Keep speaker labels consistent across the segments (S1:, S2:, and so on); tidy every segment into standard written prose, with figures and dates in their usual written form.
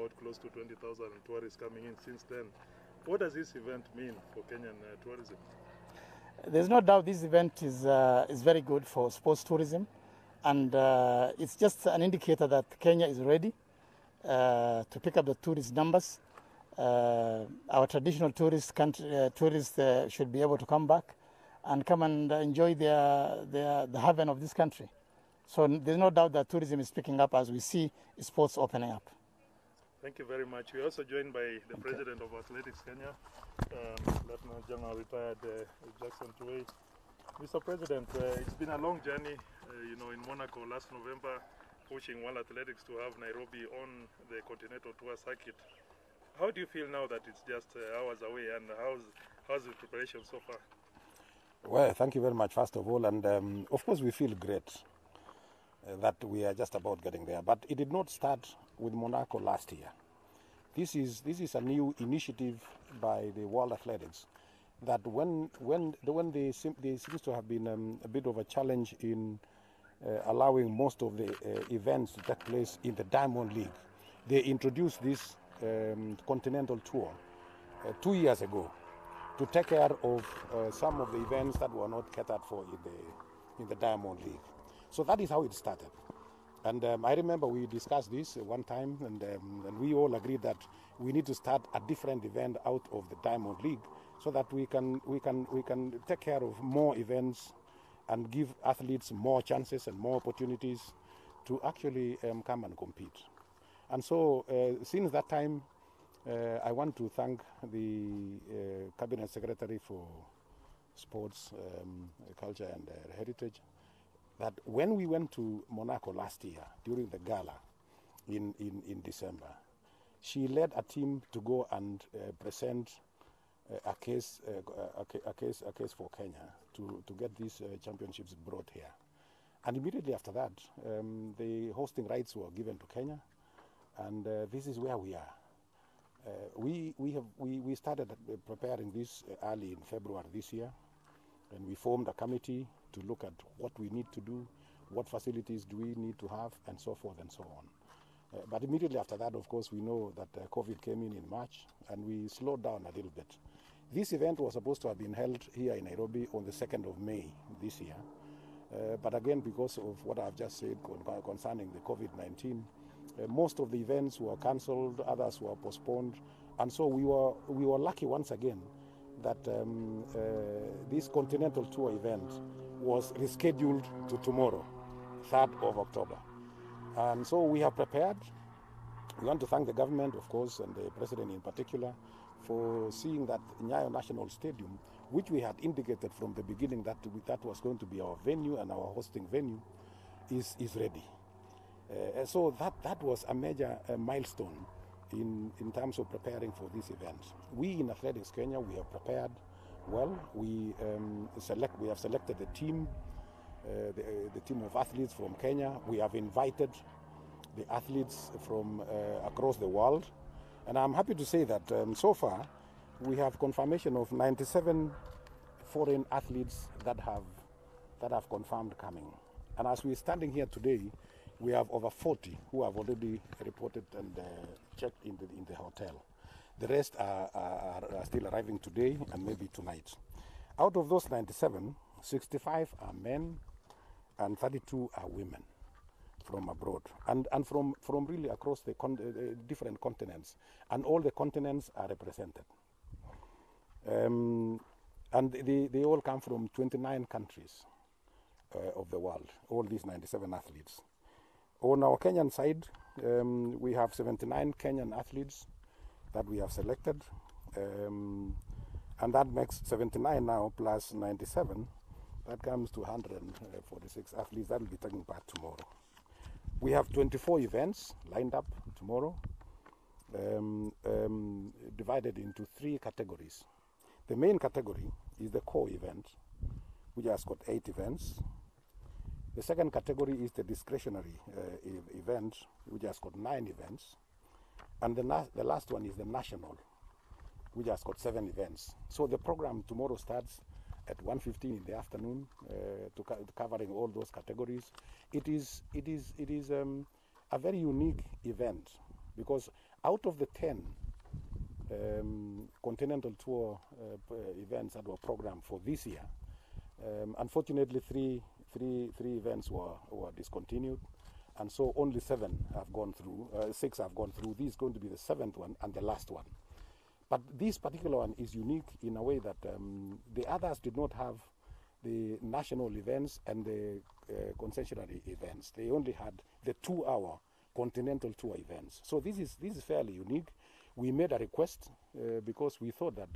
S1: about close to 20,000 tourists coming in since then. What does this event mean for Kenyan tourism?
S2: There's no doubt this event is very good for sports tourism, and it's just an indicator that Kenya is ready to pick up the tourist numbers. Our traditional tourists should be able to come back and come and enjoy the haven of this country. So there's no doubt that tourism is picking up as we see sports opening up.
S1: Thank you very much. We're also joined by the President of Athletics Kenya, Lieutenant General retired Jackson Tuwei. Mr. President, it's been a long journey, in Monaco last November, pushing World Athletics to have Nairobi on the Continental Tour circuit. How do you feel now that it's just hours away, and how's the preparation so far?
S3: Well, thank you very much, first of all, and of course we feel great that we are just about getting there. But it did not start with Monaco last year. This is a new initiative by the World Athletics that when they seems to have been a bit of a challenge in allowing most of the events to take place in the Diamond League. They introduced this Continental Tour 2 years ago to take care of some of the events that were not catered for in the Diamond League. So that is how it started. And I remember we discussed this one time, and we all agreed that we need to start a different event out of the Diamond League so that we can take care of more events and give athletes more chances and more opportunities to actually come and compete. And so since that time, I want to thank the Cabinet Secretary for Sports, Culture and Heritage, that when we went to Monaco last year during the gala in December, she led a team to go and present a case for Kenya to get these championships brought here. And immediately after that, the hosting rights were given to Kenya, and this is where we are. We started preparing this early in February this year, and we formed a committee to look at what we need to do, what facilities do we need to have, and so forth and so on. But immediately after that, of course, we know that COVID came in March, and we slowed down a little bit. This event was supposed to have been held here in Nairobi on the 2nd of May this year. But again, because of what I've just said concerning the COVID-19, most of the events were cancelled, others were postponed, and so we were lucky once again that this Continental Tour event was rescheduled to tomorrow, 3rd of October. And so we have prepared. We want to thank the government, of course, and the president in particular, for seeing that Nyayo National Stadium, which we had indicated from the beginning that was going to be our venue and our hosting venue, is ready. So that was a major milestone in terms of preparing for this event. We in Athletics Kenya, we have prepared well. We have selected the team, the team of athletes from Kenya. We have invited the athletes from across the world, and I'm happy to say that so far we have confirmation of 97 foreign athletes that have confirmed coming. And as we're standing here today, we have over 40 who have already reported and checked in the hotel. The rest are still arriving today and maybe tonight. Out of those 97, 65 are men and 32 are women from abroad and from really across the different continents. And all the continents are represented. And they all come from 29 countries of the world, all these 97 athletes. On our Kenyan side, we have 79 Kenyan athletes that we have selected, and that makes 79 now plus 97. That comes to 146 athletes that will be taking part tomorrow. We have 24 events lined up tomorrow, divided into 3 categories. The main category is the core event, which has got 8 events. The second category is the discretionary event, which has got 9 events. And the last one is the national, which has got 7 events. So the program tomorrow starts at 1:15 in the afternoon, covering all those categories. It is a very unique event because Out of the 10 continental tour events that were programmed for this year, unfortunately three events were discontinued, and so only 7 have gone through, 6 have gone through. This is going to be the 7th one and the last one. But this particular one is unique in a way that the others did not have the national events and the concessionary events. They only had the 2-hour continental tour events. So this is fairly unique. We made a request because we thought that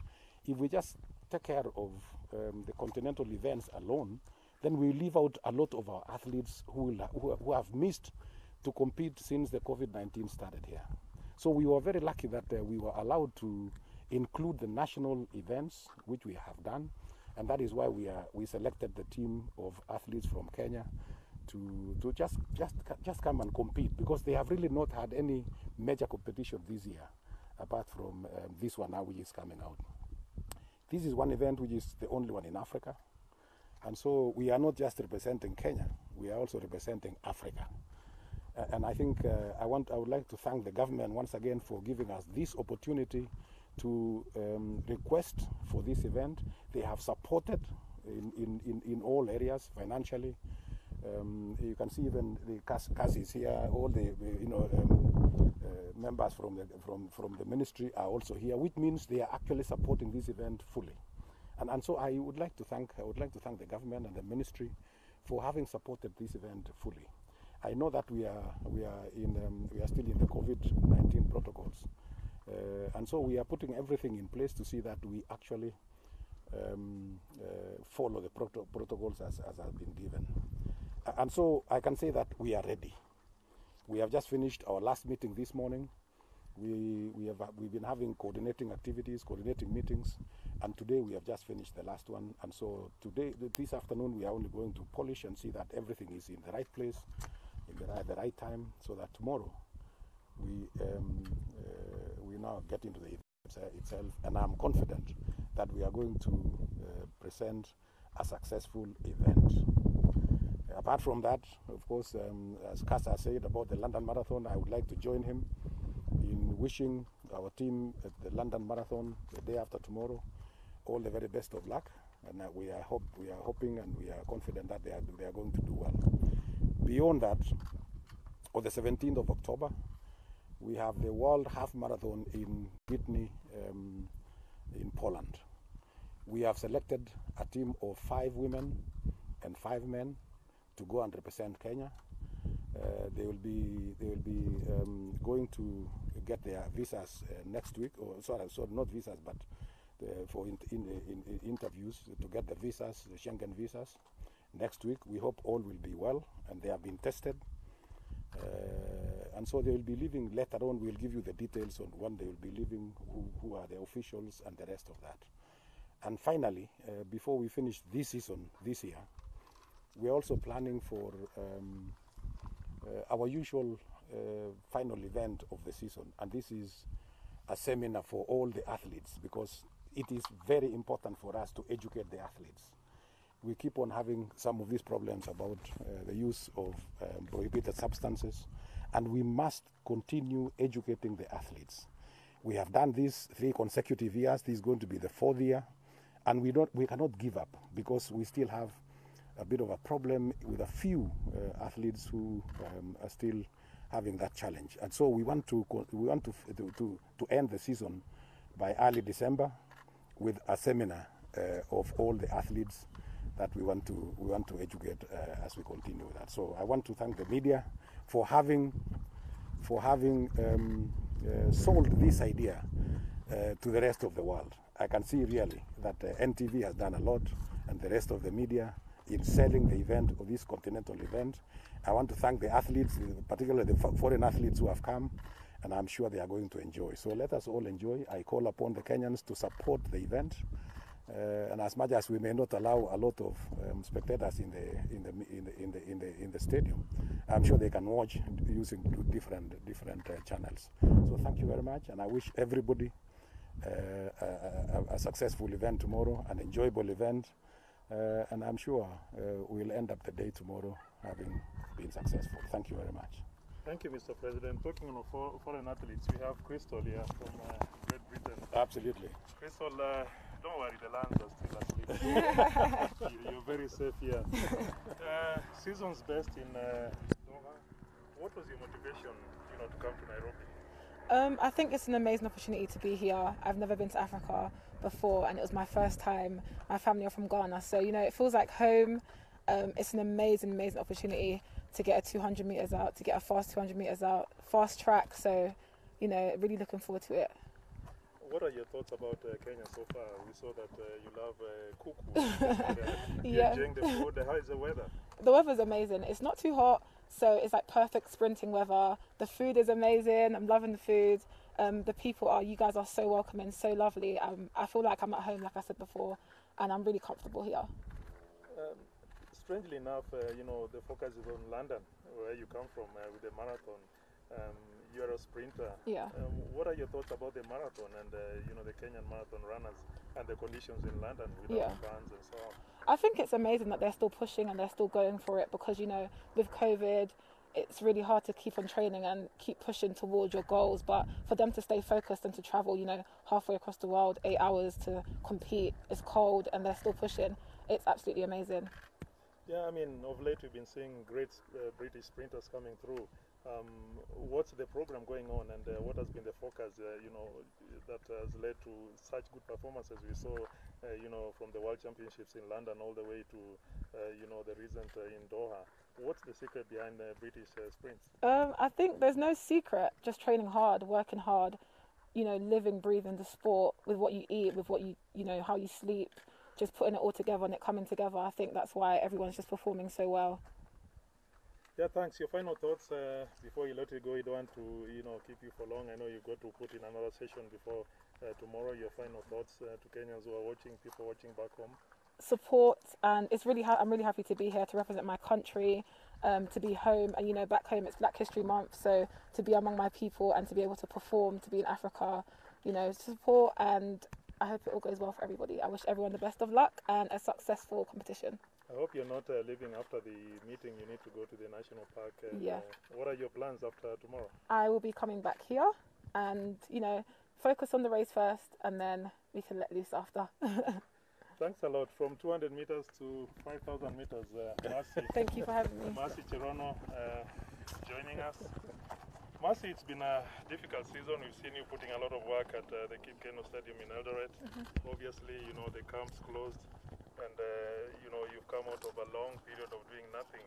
S3: if we just take care of the continental events alone, then we leave out a lot of our athletes who have missed to compete since the COVID-19 started here. So we were very lucky that we were allowed to include the national events, which we have done, and that is why we selected the team of athletes from Kenya to just come and compete, because they have really not had any major competition this year apart from this one now, which is coming out. This is one event which is the only one in Africa, and so we are not just representing Kenya, we are also representing Africa. And I think I would like to thank the government once again for giving us this opportunity to request for this event. They have supported in all areas financially. You can see even the CAS is here. All the members from the ministry are also here, which means they are actually supporting this event fully. And so I would like to thank the government and the ministry for having supported this event fully. I know that we are still in the COVID-19 protocols, and so we are putting everything in place to see that we actually follow the protocols as have been given. And so I can say that we are ready. We have just finished our last meeting this morning. We've been having coordinating activities, coordinating meetings, and today we have just finished the last one. And so this afternoon, we are only going to polish and see that everything is in the right place, in the right time, so that tomorrow we now get into the event itself. And I'm confident that we are going to present a successful event. Apart from that, of course, as Kasa said about the London Marathon, I would like to join him in wishing our team at the London Marathon the day after tomorrow all the very best of luck, and we are hoping and we are confident that they are going to do well. Beyond that, on the 17th of October, we have the World Half Marathon in Whitney in Poland. We have selected a team of 5 women and 5 men to go and represent Kenya. They will be going to get their visas next week, or sorry, not visas, but for interviews to get the visas, the Schengen visas, next week. We hope all will be well, and they have been tested. And so they will be leaving. Later on, we'll give you the details on when they will be leaving, who are the officials, and the rest of that. And finally, before we finish this season this year, we're also planning for our usual final event of the season, and this is a seminar for all the athletes, because it is very important for us to educate the athletes. We keep on having some of these problems about the use of prohibited substances, and we must continue educating the athletes. We have done this 3 consecutive years. This is going to be the 4th year, and we cannot give up, because we still have a bit of a problem with a few athletes who are still having that challenge. And so we want to end the season by early December with a seminar of all the athletes that we want to educate as we continue that. So I want to thank the media for having sold this idea to the rest of the world. I can see really that NTV has done a lot, and the rest of the media, in selling the event, of this continental event. I want to thank the athletes, particularly the foreign athletes who have come, and I'm sure they are going to enjoy. So let us all enjoy. I call upon the Kenyans to support the event, and as much as we may not allow a lot of spectators in the stadium, I'm sure they can watch using different channels. So thank you very much, and I wish everybody a successful event tomorrow, an enjoyable event. And I'm sure we'll end up the day tomorrow having been successful. Thank you very much.
S1: Thank you, Mr. President. Talking of foreign athletes, we have Crystal here from Great Britain.
S3: Absolutely.
S1: Crystal, don't worry, the lions are still asleep. You're very safe here. Season's best in Doha. What was your motivation, to come to Nairobi?
S4: I think it's an amazing opportunity to be here. I've never been to Africa before, and it was my first time. My family are from Ghana, so it feels like home. It's an amazing opportunity to get a 200 meters out, to get a fast 200 meters out, fast track. So, really looking forward to it.
S1: What are your thoughts about Kenya so far? We saw that you love kuku.
S4: Yeah.
S1: Enjoying the food. How is the weather?
S4: The weather's amazing. It's not too hot, so it's like perfect sprinting weather. The food is amazing. I'm loving the food. The people you guys are so welcoming, so lovely. I feel like I'm at home, like I said before, and I'm really comfortable here.
S1: Strangely enough, the focus is on London, where you come from with the marathon. You're a sprinter.
S4: Yeah.
S1: What are your thoughts about the marathon and the Kenyan marathon runners and the conditions in London without fans and so on?
S4: I think it's amazing that they're still pushing and they're still going for it because with COVID, it's really hard to keep on training and keep pushing towards your goals. But for them to stay focused and to travel, halfway across the world, 8 hours to compete, it's cold and they're still pushing. It's absolutely amazing.
S1: Yeah, of late we've been seeing great British sprinters coming through. What's the program going on, and what has been the focus, that has led to such good performances we saw, from the World Championships in London all the way to, the recent in Doha. What's the secret behind British sprints?
S4: I think there's no secret, just training hard, working hard, living, breathing the sport with what you eat, with what how you sleep, just putting it all together and it coming together. I think that's why everyone's just performing so well.
S1: Yeah, thanks. Your final thoughts before you let it go. You don't want to, keep you for long. I know you've got to put in another session before tomorrow. Your final thoughts to Kenyans who are watching, people watching back home.
S4: Support, and I'm really happy to be here to represent my country, to be home, and back home it's Black History Month, so to be among my people and to be able to perform, to be in Africa, support, and I hope it all goes well for everybody. I wish everyone the best of luck and a successful competition.
S1: I hope you're not leaving after the meeting. You need to go to the national park.
S4: Yeah.
S1: What are your plans after tomorrow?
S4: I will be coming back here and, focus on the race first and then we can let loose after.
S1: Thanks a lot. From 200 meters to 5,000 meters, Mercy.
S4: Thank you for having me.
S1: Mercy Cherono joining us. Mercy, it's been a difficult season. We've seen you putting a lot of work at the Kip Keino Stadium in Eldoret. Obviously, the camp's closed. And, you've come out of a long period of doing nothing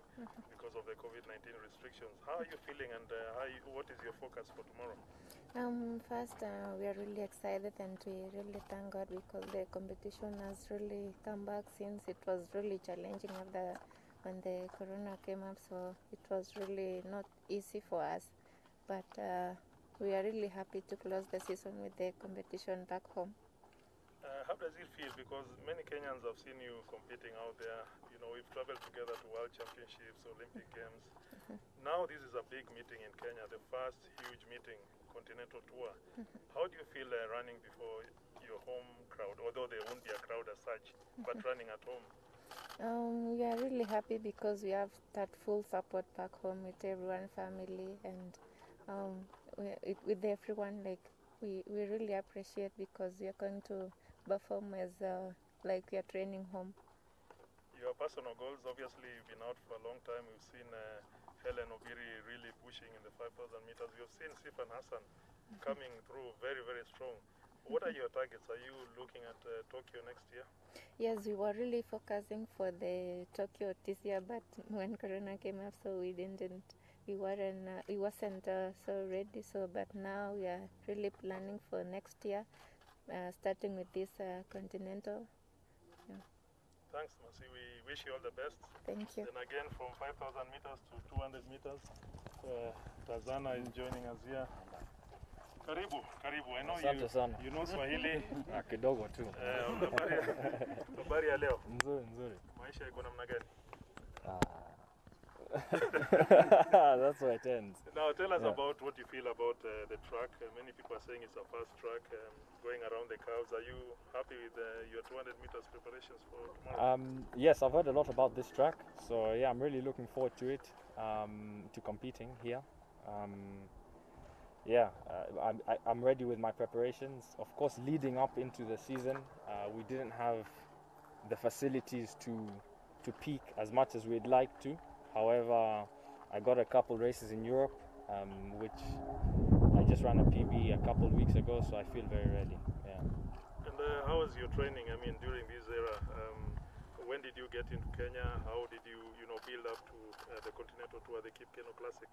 S1: because of the COVID-19 restrictions. How are you feeling, and what is your focus for tomorrow?
S5: First, we are really excited and we really thank God because the competition has really come back since it was really challenging when the corona came up. So it was really not easy for us. But we are really happy to close the season with the competition back home.
S1: How does it feel? Because many Kenyans have seen you competing out there. We've traveled together to World Championships, Olympic Games. Now this is a big meeting in Kenya, the first huge meeting, continental tour. How do you feel running before your home crowd, although there won't be a crowd as such, but running at home?
S5: We are really happy because we have that full support back home with everyone, family, and with everyone. We really appreciate because we are going to perform as like we are training home.
S1: Your personal goals, obviously you've been out for a long time. We've seen Helen Obiri really pushing in the 5,000 meters. We've seen Sifan Hassan coming through very, very strong. What are your targets? Are you looking at Tokyo next year?
S5: Yes, we were really focusing for the Tokyo this year, but when Corona came up, so we wasn't so ready. So, but now we are really planning for next year, starting with this continental. Yeah.
S1: Thanks, Mercy. We wish you all the best.
S5: Thank you.
S1: And again, from 5,000 meters to 200 meters, Tazana is joining us here. Karibu. I know you know Swahili.
S6: Kidogo tu.
S1: Habari ya leo.
S6: Nzuri.
S1: Maisha yako namna gani?
S6: That's what it ends.
S1: Now tell us about what you feel about the track. Many people are saying it's a fast track, going around the curves. Are you happy with your 200 meters preparations for tomorrow?
S6: Yes, I've heard a lot about this track. So yeah, I'm really looking forward to it, to competing here. Yeah, I'm ready with my preparations. Of course, leading up into the season, we didn't have the facilities to peak as much as we'd like to. However, I got a couple races in Europe, which I just ran a PB a couple weeks ago, so I feel very ready. Yeah.
S1: And how was your training? I mean, during this era, when did you get into Kenya? How did you, build up to the Continental Tour, the Cape Keno Classic?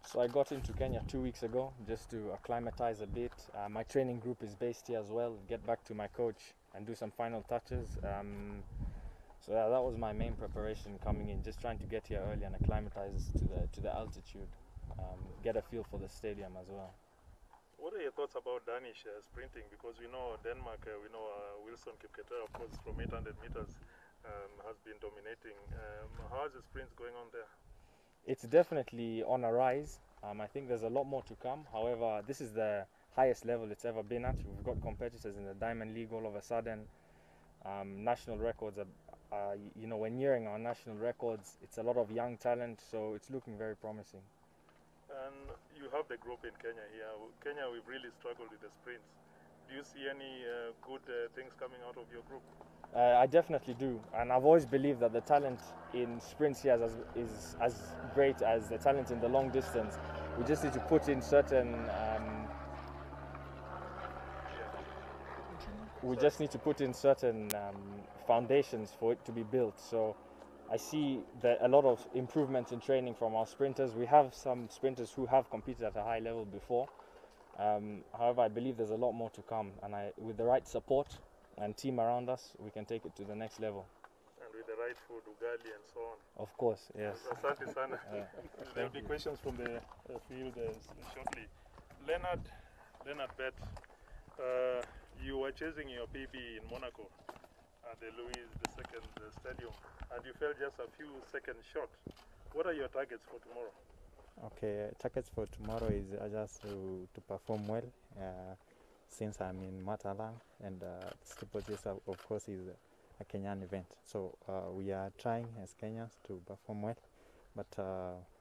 S6: So I got into Kenya 2 weeks ago just to acclimatize a bit. My training group is based here as well. Get back to my coach and do some final touches. So yeah, that was my main preparation coming in, just trying to get here early and acclimatize to the altitude, get a feel for the stadium as well.
S1: What are your thoughts about Danish sprinting? Because we know Denmark, we know Wilson Kipketer, of course, from 800 meters has been dominating. How is the sprints going on there?
S6: It's definitely on a rise. I think there's a lot more to come. However, this is the highest level it's ever been at. We've got competitors in the Diamond League all of a sudden. National records are, we're nearing our national records. It's a lot of young talent, so it's looking very promising.
S1: And you have the group in Kenya here. Kenya, we've really struggled with the sprints. Do you see any good things coming out of your group?
S6: I definitely do, and I've always believed that the talent in sprints here is as great as the talent in the long distance. We just need to put in certain foundations for it to be built. So I see a lot of improvements in training from our sprinters. We have some sprinters who have competed at a high level before. However, I believe there's a lot more to come, and with the right support and team around us, we can take it to the next level.
S1: And with the right food, ugali and so on.
S6: Of course, yes.
S1: Asante sana. There'll be questions from the field shortly. Leonard Bet, you were chasing your PB in Monaco at the Louis II Stadium, and you fell just a few seconds short. What are your targets for tomorrow?
S7: Okay, targets for tomorrow is just to perform well, since I'm in Matalang, and steeplechase, of course, is a Kenyan event. So we are trying as Kenyans to perform well, but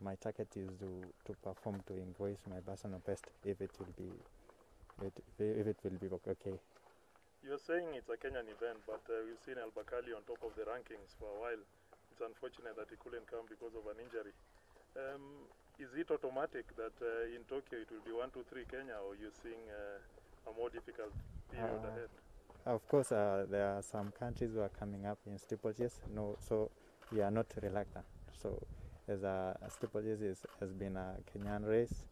S7: my target is to perform to increase my personal best if it will be okay.
S1: You're saying it's a Kenyan event, but we've seen Al Bakali on top of the rankings for a while. It's unfortunate that he couldn't come because of an injury. Is it automatic that in Tokyo it will be 1, 2, 3 Kenya, or you're seeing a more difficult period ahead?
S7: Of course, there are some countries who are coming up in steeplechase. So we are not reluctant. So as a steeplechase has been a Kenyan race,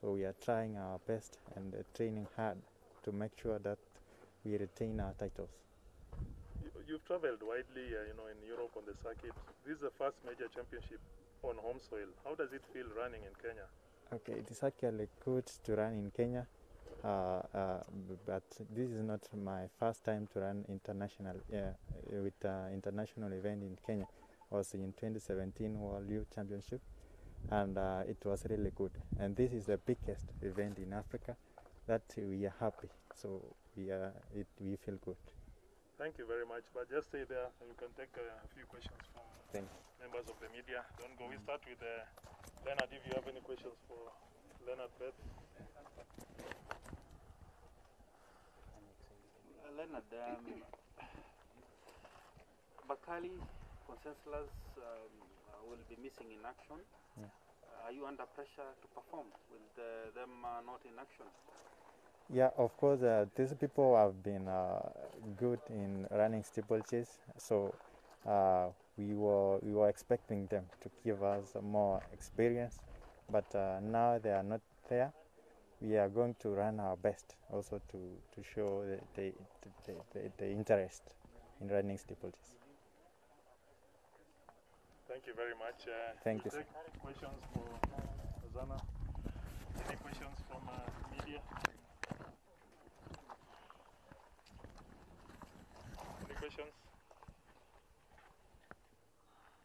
S7: so we are trying our best and training hard to make sure that we retain our titles.
S1: You've traveled widely, in Europe on the circuit. This is the first major championship on home soil. How does it feel running in Kenya?
S7: Okay, it is actually good to run in Kenya, but this is not my first time to run international with international event in Kenya. I was in 2017 World Youth Championship, and it was really good. And this is the biggest event in Africa that we are happy. So we feel good.
S1: Thank you very much. But just stay there, and we can take a few questions from members of the media. Don't go. We start with Leonard. If you have any questions for Leonard Bet.
S8: Leonard, Bakali, Conseslus will be missing in action.
S7: Yeah.
S8: Are you under pressure to perform with them not in action?
S7: Yeah, of course, these people have been good in running steeplechase, so we were expecting them to give us more experience, but now they are not there. We are going to run our best also to show the interest in running steeplechase.
S1: Thank you very much.
S7: Thank you.
S1: Take questions for Zana. Any questions from media? Any questions?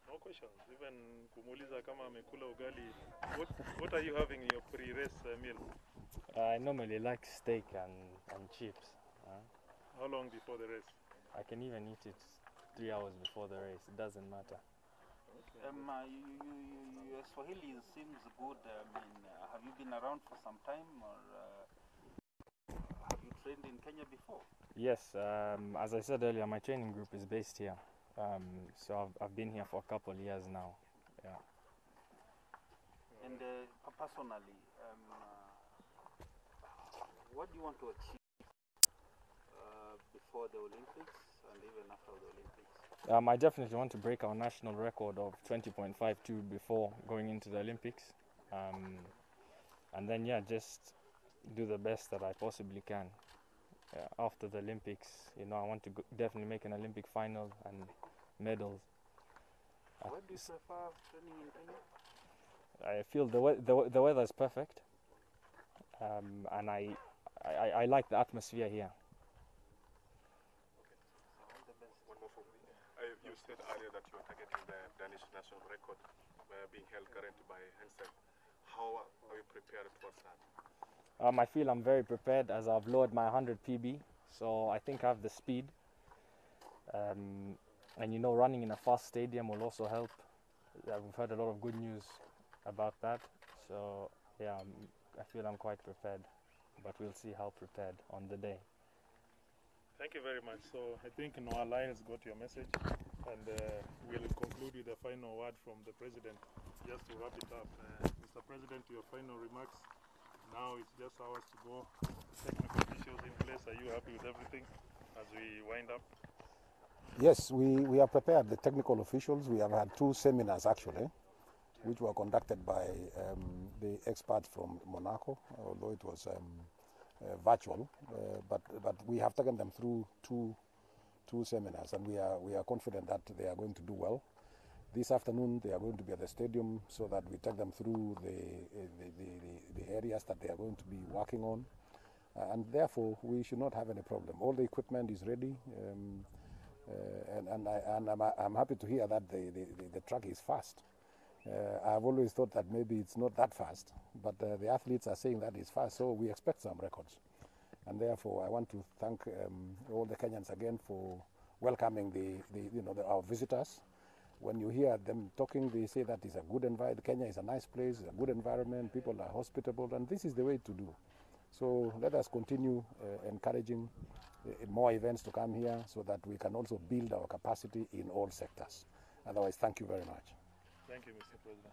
S1: No questions. Even kumuuliza kama amekula ugali. What are you having in your pre-race meal?
S6: I normally like steak and chips.
S1: How long before the race?
S6: I can even eat it 3 hours before the race. It doesn't matter.
S8: Your Swahili seems good. Have you been around for some time, or have you trained in Kenya before?
S6: Yes, as I said earlier, my training group is based here. So I've been here for a couple of years now. Yeah.
S8: And personally, what do you want to achieve before the Olympics and even after the Olympics?
S6: I definitely want to break our national record of 20.52 before going into the Olympics. And then, yeah, just do the best that I possibly can. After the Olympics, I want to definitely make an Olympic final and medals.
S8: Where do you prefer training in Kenya?
S6: I feel the weather is perfect, and I like the atmosphere here.
S9: One more from me. You said earlier that you are targeting the Danish national record being held currently by Hansen. How are you prepared towards that?
S6: I feel I'm very prepared as I've lowered my 100 PB, so I think I have the speed. And running in a fast stadium will also help. We've heard a lot of good news about that, so yeah, I feel I'm quite prepared, but we'll see how prepared on the day.
S1: Thank you very much. So I think our Alliance got your message, and we'll conclude with a final word from the President, just to wrap it up. Mr. President, your final remarks. Now it's just hours to go. Technical officials in place. Are you happy with everything as we wind up?
S3: Yes, we are prepared. The technical officials, we have had 2 seminars actually, which were conducted by the experts from Monaco, although it was virtual, but we have taken them through two seminars, and we are confident that they are going to do well. This afternoon they are going to be at the stadium so that we take them through the areas that they are going to be working on, and therefore we should not have any problem. All the equipment is ready, and I'm happy to hear that the track is fast. I've always thought that maybe it's not that fast, but the athletes are saying that it's fast, so we expect some records. And therefore, I want to thank all the Kenyans again for welcoming our visitors. When you hear them talking, they say that it's a good environment. Kenya is a nice place, a good environment. People are hospitable, and this is the way to do. So let us continue encouraging more events to come here, so that we can also build our capacity in all sectors. Otherwise, thank you very much.
S1: Thank you, Mr. President.